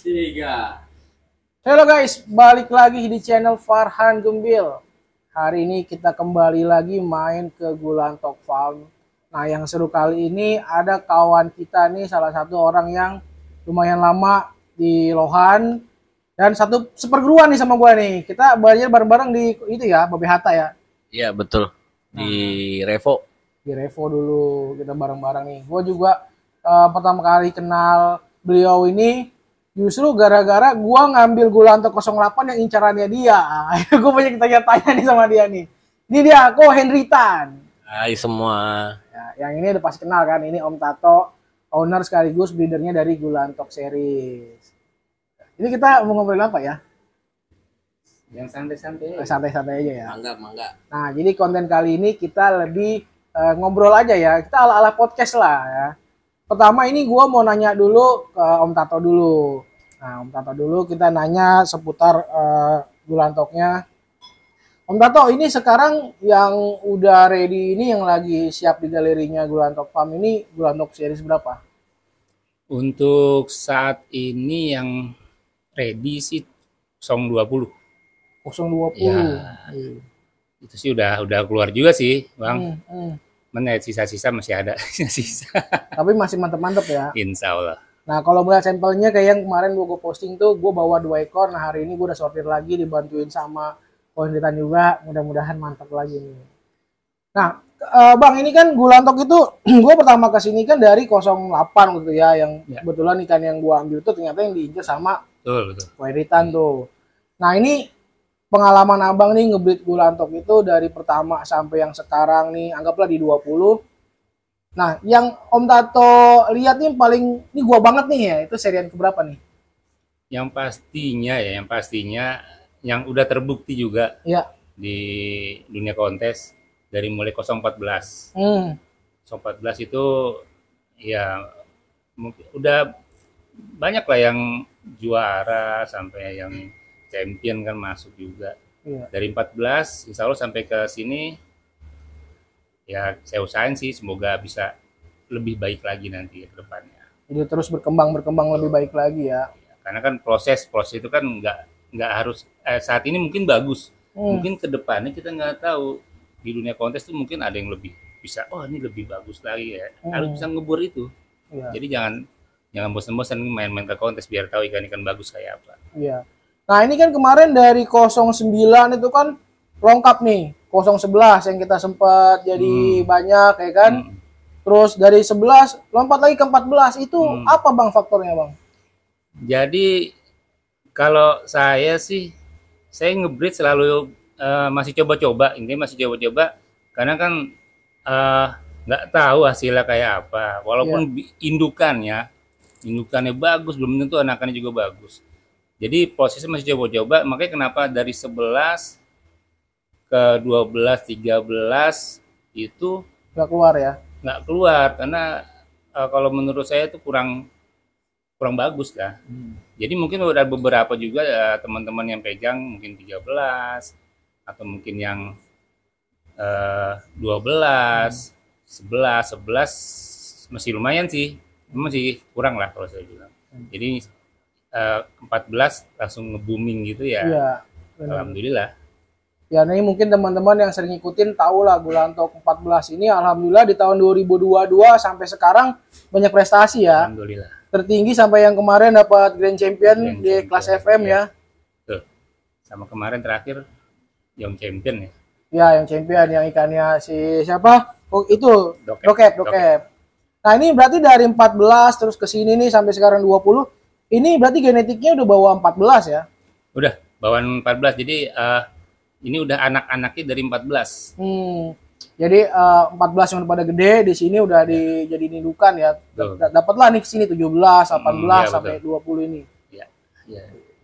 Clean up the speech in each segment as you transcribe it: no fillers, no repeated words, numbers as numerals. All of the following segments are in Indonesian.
Tiga. Halo guys, balik lagi di channel Farhan Gembil. Hari ini kita kembali lagi main ke Gulantok Farm. Nah, yang seru kali ini ada kawan kita nih, salah satu orang yang lumayan lama di Lohan dan satu seperguruan nih sama gua nih. Kita belajar bareng-bareng di itu ya, Babe Hatta ya. Iya betul. Di Nah, Revo. di Revo dulu kita bareng-bareng nih. Gua juga pertama kali kenal beliau ini justru gara-gara gua ngambil Gulantok 08 yang incarannya dia. Gue banyak tanya-tanya nih sama dia nih. Ini dia, kok Henry Tan. Hai semua. Ya, yang ini udah pasti kenal kan, ini Om Tato, owner sekaligus breedernya dari Gulantok Series. Ini kita mau ngobrol apa ya? Yang santai-santai. Santai-santai aja ya. Mangga, mangga. Nah, jadi konten kali ini kita lebih ngobrol aja ya. Kita ala-ala podcast lah ya. Pertama ini gue mau nanya dulu ke Om Tato dulu. Nah, Om Tato dulu kita nanya seputar Gulantoknya. Om Tato, ini sekarang yang udah ready ini yang lagi siap di galerinya Gulantok Farm ini Gulantok series berapa? Untuk saat ini yang ready sih 020. 020. Ya, itu sih udah keluar juga sih, Bang. Mana sisa-sisa masih ada sisa. Tapi masih mantep-mantep ya. Insya Allah. Nah, kalau melihat sampelnya kayak yang kemarin gue posting tuh, gue bawa 2 ekor. Nah, hari ini gue udah sortir lagi, dibantuin sama Konditan juga. Mudah-mudahan mantap lagi nih. Nah, Bang, ini kan Gulantok itu, gue pertama kesini kan dari 08 gitu ya. Yang kebetulan ikan yang gue ambil tuh ternyata yang diincar sama Betul. Konditan tuh. Nah, ini pengalaman abang nih ngebreed Gulantok itu dari pertama sampai yang sekarang nih, anggaplah di 20. Nah, yang Om Tato lihat nih paling, ini gua banget nih ya, itu serian keberapa nih? Yang pastinya yang udah terbukti juga Ya. di dunia kontes dari mulai 014. 014 itu ya mungkin udah banyak lah yang juara sampai yang champion kan masuk juga. Iya. Dari 14 insya Allah sampai ke sini ya saya usahain sih semoga bisa lebih baik lagi nanti ke depannya. Jadi terus berkembang lebih baik lagi ya. Karena kan proses itu kan nggak harus saat ini mungkin bagus. Mungkin ke depannya kita nggak tahu di dunia kontes tuh mungkin ada yang lebih bisa, oh ini lebih bagus lagi ya. Harus bisa ngebur itu. Iya. Jadi jangan bosan-bosan main-main ke kontes biar tahu ikan-ikan bagus kayak apa. Iya. Nah, ini kan kemarin dari 09 itu kan lengkap nih. 011 yang kita sempat jadi banyak ya kan. Terus dari 11 lompat lagi ke 14 itu apa Bang faktornya Bang? Jadi kalau saya sih saya ngebreed selalu masih coba-coba, intinya masih coba-coba karena kan nggak tahu hasilnya kayak apa. Walaupun indukannya bagus, belum tentu anakannya juga bagus. Jadi prosesnya masih coba-coba, makanya kenapa dari 11 ke 12, 13 itu Nggak keluar ya? Nggak keluar karena kalau menurut saya itu kurang bagus lah. Jadi mungkin ada beberapa juga teman-teman yang pegang mungkin 13 atau mungkin yang 12, 11 masih lumayan sih, masih kurang lah kalau saya bilang. Jadi 14 langsung nge-booming gitu ya. Iya. Alhamdulillah. Ya, ini mungkin teman-teman yang sering ngikutin tahu lah Gulantok 14 ini alhamdulillah di tahun 2022 sampai sekarang banyak prestasi ya. Alhamdulillah. Tertinggi sampai yang kemarin dapat Grand Champion di kelas FM ya. Tuh. Sama kemarin terakhir Young Champion ya. Ya, yang champion yang ikannya si siapa? Oh, itu Dokep. Nah, ini berarti dari 14 terus ke sini nih sampai sekarang 20. Ini berarti genetiknya udah bawa 14 ya? Udah, bawaan 14. Jadi ini udah anak-anaknya dari 14. Jadi 14 yang pada gede di sini udah jadi indukan ya. Dapatlah nih ke sini 17, 18 sampai 20 ini. Iya.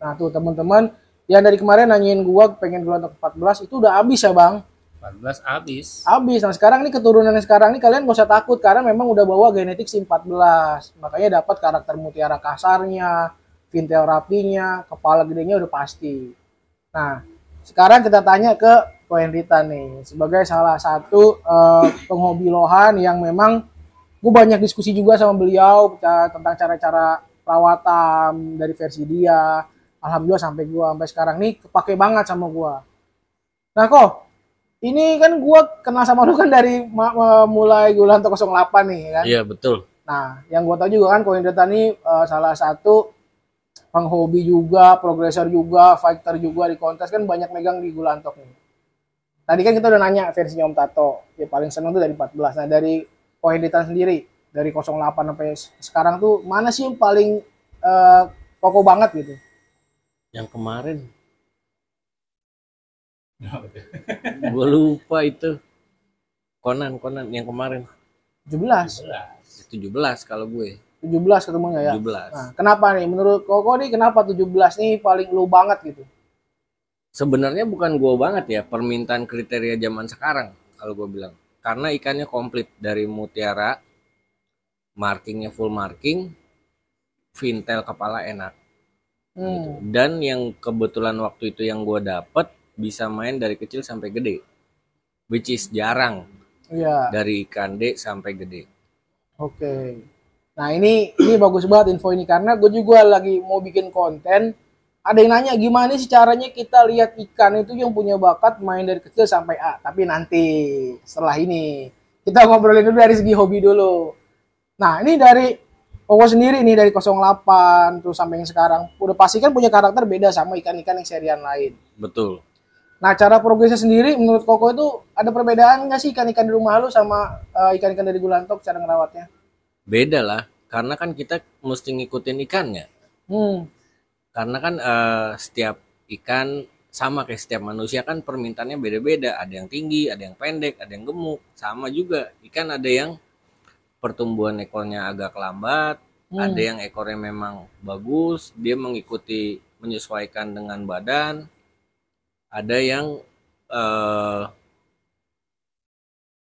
Nah, tuh teman-teman yang dari kemarin nanyain gua pengen Gulantok 14 itu udah habis ya, Bang? 14 habis. Habis. Nah, sekarang nih keturunan yang sekarang nih kalian gak usah takut karena memang udah bawa genetik si 14. Makanya dapat karakter mutiara kasarnya, fintail rapinya, kepala gedenya udah pasti. Nah, sekarang kita tanya ke Ko Henrita nih sebagai salah satu penghobi lohan yang memang gue banyak diskusi juga sama beliau tentang cara-cara perawatan dari versi dia. Alhamdulillah sampai sekarang nih kepake banget sama gua. Nah kok ini kan gua kenal sama lu kan dari mulai Gulanto 08 nih kan. Iya betul. Nah, yang gua tahu juga kan Koin Data ini salah satu penghobi juga, progresor juga, fighter juga di kontes kan banyak megang di Gulantok nih. Tadi kan kita udah nanya versinya Om Tato, ya paling seneng tuh dari 14. Nah, dari Koin Data sendiri, dari 08 sampai sekarang tuh mana sih yang paling kokoh banget gitu? Yang kemarin gue lupa itu. Conan yang kemarin 17. 17 kalau gue. 17 ketemunya ya. 17. Nah, kenapa nih? Menurut Koko nih kenapa 17 nih paling lu banget gitu? Sebenarnya bukan gue banget ya, permintaan kriteria zaman sekarang kalau gue bilang. Karena ikannya komplit dari mutiara, markingnya full marking, fintel kepala enak. Gitu. Dan yang kebetulan waktu itu yang gue dapet bisa main dari kecil sampai gede, which is jarang. Iya. Dari ikan D sampai gede. Oke. Nah ini bagus banget info ini karena gue juga lagi mau bikin konten. Ada yang nanya gimana sih caranya kita lihat ikan itu yang punya bakat main dari kecil sampai A. Tapi nanti setelah ini kita ngobrolin dulu dari segi hobi dulu. Nah ini dari Koko sendiri nih dari 08 terus sampai yang sekarang udah pasti kan punya karakter beda sama ikan-ikan yang serian lain. Betul. Nah cara progresnya sendiri menurut Koko itu ada perbedaan nggak sih ikan-ikan di rumah lu sama ikan-ikan dari Gulantok cara ngerawatnya? Beda lah, karena kan kita mesti ngikutin ikannya. Karena kan setiap ikan sama kayak setiap manusia kan permintaannya beda-beda. Ada yang tinggi, ada yang pendek, ada yang gemuk. Sama juga ikan ada yang pertumbuhan ekornya agak lambat, ada yang ekornya memang bagus, dia mengikuti menyesuaikan dengan badan. Ada yang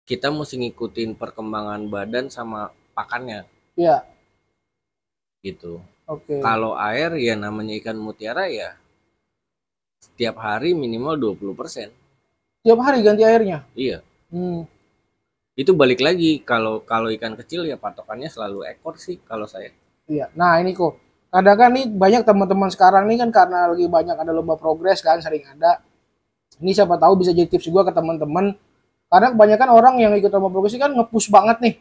kita mesti ngikutin perkembangan badan sama pakannya. Iya. Gitu. Oke. Kalau air ya namanya ikan mutiara ya setiap hari minimal 20%. Tiap hari ganti airnya? Iya. Itu balik lagi kalau ikan kecil ya patokannya selalu ekor sih kalau saya. Iya. Nah ini kok kadang kan nih banyak teman-teman sekarang nih kan karena lagi banyak ada lomba progres kan sering ada. Ini siapa tahu bisa jadi tips juga ke teman-teman. Karena kebanyakan orang yang ikut lomba progres kan nge-push banget nih.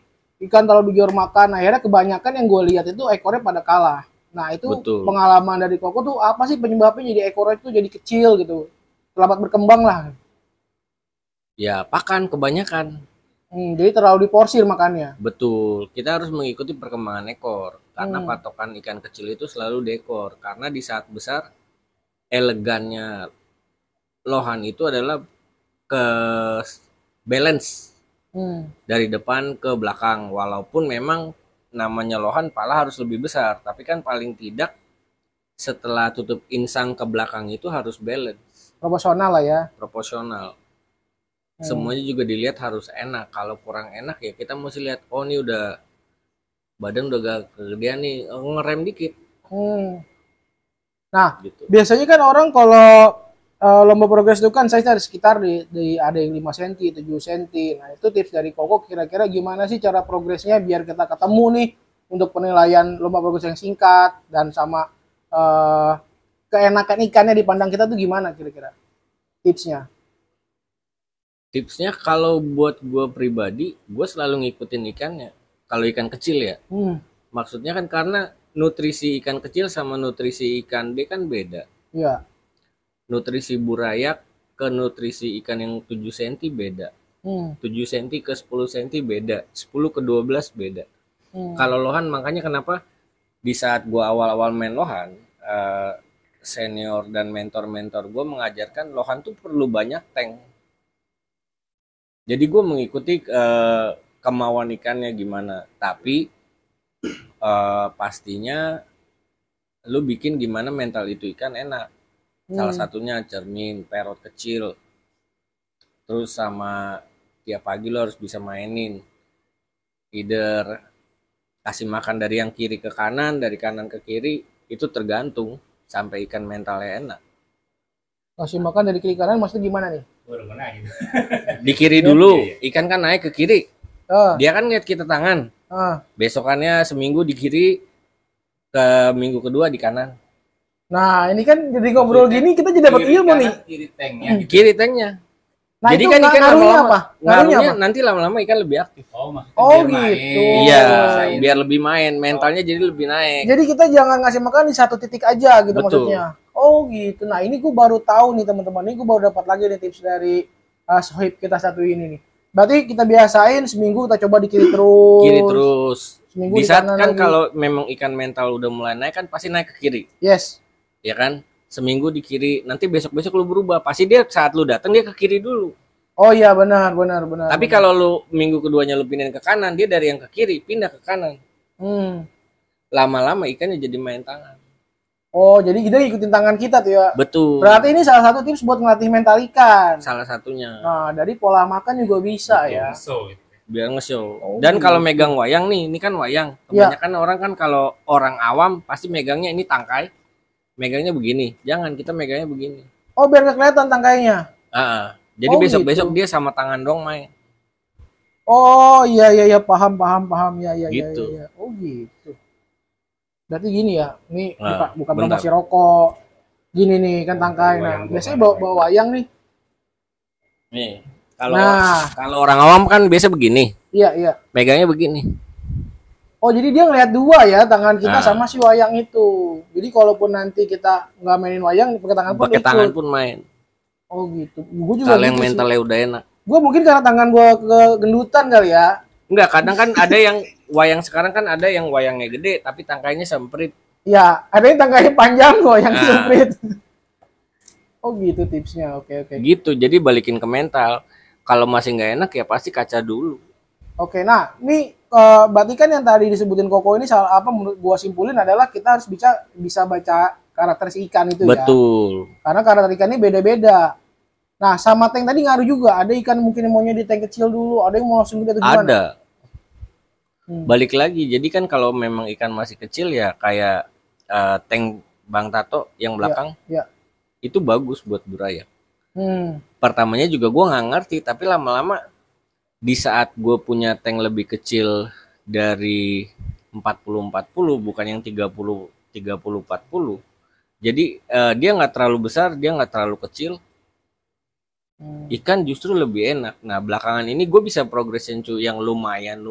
Ikan terlalu dijual makan. Akhirnya kebanyakan yang gue lihat itu ekornya pada kalah. Nah itu Betul. Pengalaman dari Koko tuh apa sih penyebabnya jadi ekornya itu jadi kecil gitu. Terlambat berkembang lah. Ya pakan kebanyakan. Jadi terlalu diporsir makannya. Betul, kita harus mengikuti perkembangan ekor. Karena patokan ikan kecil itu selalu di ekor. Karena di saat besar, elegannya lohan itu adalah ke balance. Dari depan ke belakang. Walaupun memang namanya lohan pala harus lebih besar. Tapi kan paling tidak setelah tutup insang ke belakang itu harus balance. Proporsional lah ya. Proporsional. Semuanya juga dilihat harus enak. Kalau kurang enak ya kita mesti lihat, oh ini udah badan udah gak kegedean nih, ngerem dikit. Nah Gitu. biasanya kan orang kalau lomba progres itu kan saya cari sekitar di ada yang 5 cm, 7 cm. Nah itu tips dari Koko kira-kira gimana sih cara progresnya biar kita ketemu nih untuk penilaian lomba progres yang singkat dan sama keenakan ikannya dipandang kita tuh gimana kira-kira tipsnya? Tipsnya kalau buat gue pribadi, gue selalu ngikutin ikannya. Kalau ikan kecil ya. Maksudnya kan karena nutrisi ikan kecil sama nutrisi ikan D kan beda. Iya. Nutrisi burayak ke nutrisi ikan yang 7 cm beda. 7 cm ke 10 cm beda. 10 ke 12 beda. Kalau lohan makanya kenapa di saat gue awal-awal main lohan, senior dan mentor-mentor gue mengajarkan lohan tuh perlu banyak tank. Jadi gue mengikuti kemauan ikannya gimana. Tapi pastinya lu bikin gimana mental itu ikan enak. Salah satunya cermin, perot kecil. Terus sama tiap pagi lo harus bisa mainin. Either kasih makan dari yang kiri ke kanan, dari kanan ke kiri. Itu tergantung sampai ikan mentalnya enak. Kasih makan dari kiri kanan maksudnya gimana nih? Di kiri dulu, ikan kan naik ke kiri. Dia kan ngeliat kita tangan. Besokannya seminggu di kiri, ke minggu kedua di kanan. Nah, ini kan jadi ngobrol gini kita jadi dapat ilmu nih. Kiri tanknya. Gitu. Kiri tanknya. Nah, jadi itu kan ikan ngaruhnya lama-lama apa? Ngaruhnya apa? nanti lama-lama ikan lebih aktif. Oh, gitu. Iya, biar lebih main, mentalnya jadi lebih naik. Jadi kita jangan ngasih makan di satu titik aja gitu. Betul. Maksudnya. Oh, gitu. Nah, ini gue baru tahu nih teman-teman. Ini gue baru dapat lagi nih tips dari Sohib kita satu ini nih. Berarti kita biasain seminggu kita coba di kiri terus. Kiri terus. Seminggu di saat kan lagi. kalau memang ikan mental udah mulai naik kan pasti naik ke kiri. Yes. Ya kan? Seminggu di kiri, nanti besok-besok lu berubah. Pasti dia saat lu datang dia ke kiri dulu. Oh iya benar. Tapi kalau lu minggu keduanya lu pindahin ke kanan, dia dari yang ke kiri pindah ke kanan. Lama-lama ikannya jadi main tangan. Oh, jadi kita ikutin tangan kita tuh ya. Betul. Berarti ini salah satu tips buat ngelatih mental ikan. Salah satunya. Nah, dari pola makan juga bisa. Betul, ya. Biar nge-show. Dan kalau megang wayang nih, ini kan wayang. Kebanyakan orang kan kalau orang awam pasti megangnya ini tangkai. Megangnya begini. Jangan, kita megangnya begini. Oh, biar nggak kelihatan tangkainya. Jadi besok-besok dia sama tangan dong main. Oh, iya paham ya. Gitu. Ya. Oh, gitu. Berarti gini ya, ini bukan promosi bentar. rokok. Gini nih kan tangkai. Nah, biasanya bawa wayang nih. Nih, kalau orang awam kan biasa begini. Iya. Megangnya begini. Oh, jadi dia ngelihat dua ya tangan kita sama si wayang itu. Jadi kalaupun nanti kita nggak mainin wayang, pakai tangan pun main. Oh gitu. Gue juga kalau yang mentalnya udah enak. Gue mungkin karena tangan gue kegendutan kali ya. Enggak, kadang kan ada yang wayang sekarang kan ada yang wayangnya gede tapi tangkainya semprit. Ya, ada yang tangkainya panjang kok yang semprit. Oh gitu tipsnya. Oke. Gitu, jadi balikin ke mental. Kalau masih nggak enak ya pasti kaca dulu. Oke, nah ini berarti kan yang tadi disebutin Koko ini salah apa menurut gua simpulin adalah kita harus bisa baca karakter si ikan itu. Betul. Ya. Karena karakter ikan ini beda-beda. Nah, sama tank tadi ngaruh juga. Ada ikan mungkin yang maunya di tank kecil dulu, ada yang mau langsung gede atau gimana? Ada. Balik lagi, jadi kan kalau memang ikan masih kecil ya kayak tank Bang Tato yang belakang, itu bagus buat burayak. Pertamanya juga gue nggak ngerti, tapi lama-lama di saat gue punya tank lebih kecil dari 40-40, bukan yang 30-40, jadi dia nggak terlalu besar, dia nggak terlalu kecil, ikan justru lebih enak. Nah belakangan ini gue bisa progression yang lumayan.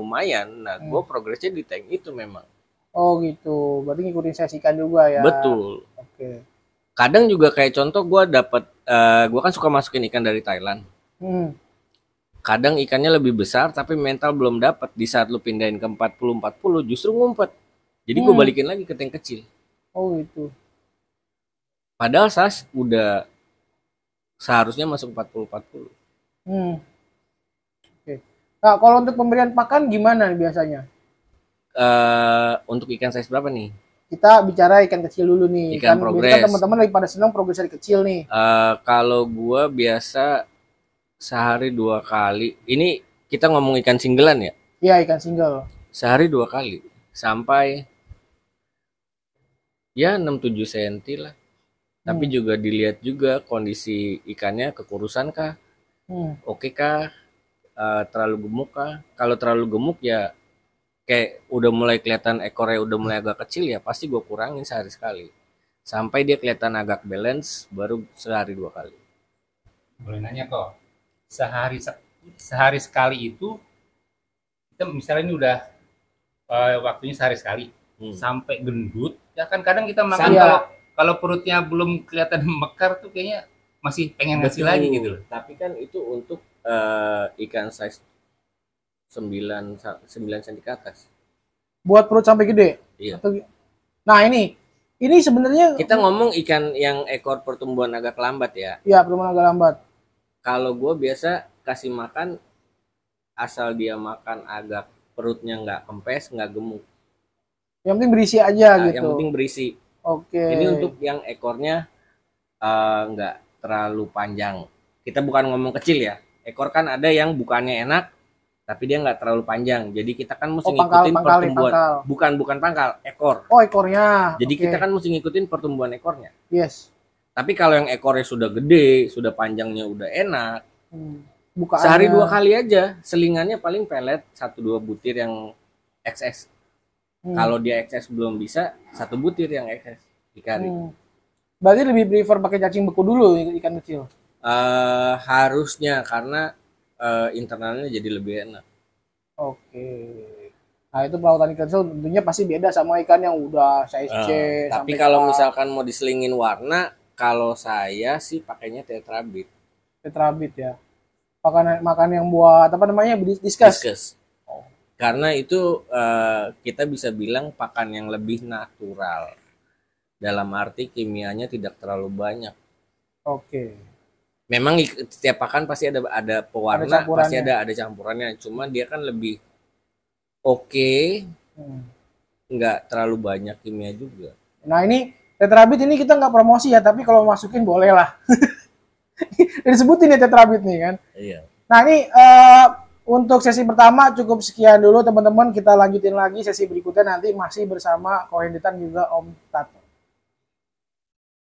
Nah gue progresnya di tank itu memang. Oh gitu, berarti ngikutin sesi ikan juga ya. Betul. Oke. Kadang juga kayak contoh gue dapet, gue kan suka masukin ikan dari Thailand. Kadang ikannya lebih besar tapi mental belum dapat. Di saat lu pindahin ke 40-40 justru ngumpet. Jadi gue balikin lagi ke tank kecil. Oh gitu. Padahal SAS udah seharusnya masuk 40-40. Oke. Nah, kalau untuk pemberian pakan gimana nih biasanya? Untuk ikan size berapa nih? Kita bicara ikan kecil dulu nih. Ikan progres. Kan teman-teman lagi pada senang progres dari kecil nih. Kalau gua biasa sehari 2 kali. Ini kita ngomong ikan singgelan ya? Iya, ikan single. Sehari 2 kali. Sampai ya 6-7 cm lah. Tapi juga dilihat juga kondisi ikannya, kekurusan kah, oke kah, terlalu gemuk kah. Kalau terlalu gemuk ya kayak udah mulai kelihatan ekornya udah mulai agak kecil ya pasti gue kurangin sehari sekali. Sampai dia kelihatan agak balance baru sehari 2 kali. Boleh nanya kok, sehari sekali itu kita misalnya ini udah waktunya sehari sekali sampai gendut ya kan kadang kita makan kalau perutnya belum kelihatan mekar tuh kayaknya masih pengen ngasih lagi gitu loh. Tapi kan itu untuk ikan size 9 cm ke atas. Buat perut sampai gede? Iya. Nah ini sebenarnya kita ngomong ikan yang ekor pertumbuhan agak lambat ya. Iya, pertumbuhan agak lambat. Kalau gue biasa kasih makan asal dia makan agak perutnya nggak kempes, nggak gemuk. Yang penting berisi aja gitu. Yang penting berisi. Oke. Ini untuk yang ekornya nggak terlalu panjang. Kita bukan ngomong kecil ya. Ekor kan ada yang bukannya enak, tapi dia nggak terlalu panjang. Jadi kita kan mesti ngikutin pertumbuhan. Bukan pangkal, ekor. Oh ekornya. Jadi kita kan mesti ngikutin pertumbuhan ekornya. Yes. Tapi kalau yang ekornya sudah gede, sudah panjangnya udah enak, bukaannya... sehari 2 kali aja. Selingannya paling pelet 1-2 butir yang XS. Kalau dia ekses belum bisa, 1 butir yang ekses dikari. Berarti lebih prefer pakai cacing beku dulu ikan kecil. Harusnya karena internalnya jadi lebih enak. Oke. Nah itu perawatan ikan kecil tentunya pasti beda sama ikan yang udah size C. Tapi kalau misalkan mau diselingin warna, kalau saya sih pakainya tetrabit. Tetrabit ya. Makan yang buat apa namanya diskus. Karena itu kita bisa bilang pakan yang lebih natural. Dalam arti kimianya tidak terlalu banyak. Oke. Memang setiap pakan pasti ada pewarna, pasti ada campurannya. Cuma dia kan lebih nggak terlalu banyak kimia juga. Nah ini tetrabit ini kita nggak promosi ya, tapi kalau masukin boleh lah. Disebutin ya tetrabit nih kan. Iya. Nah ini untuk sesi pertama cukup sekian dulu teman-teman. Kita lanjutin lagi sesi berikutnya nanti masih bersama Kohenditan juga Om Tato.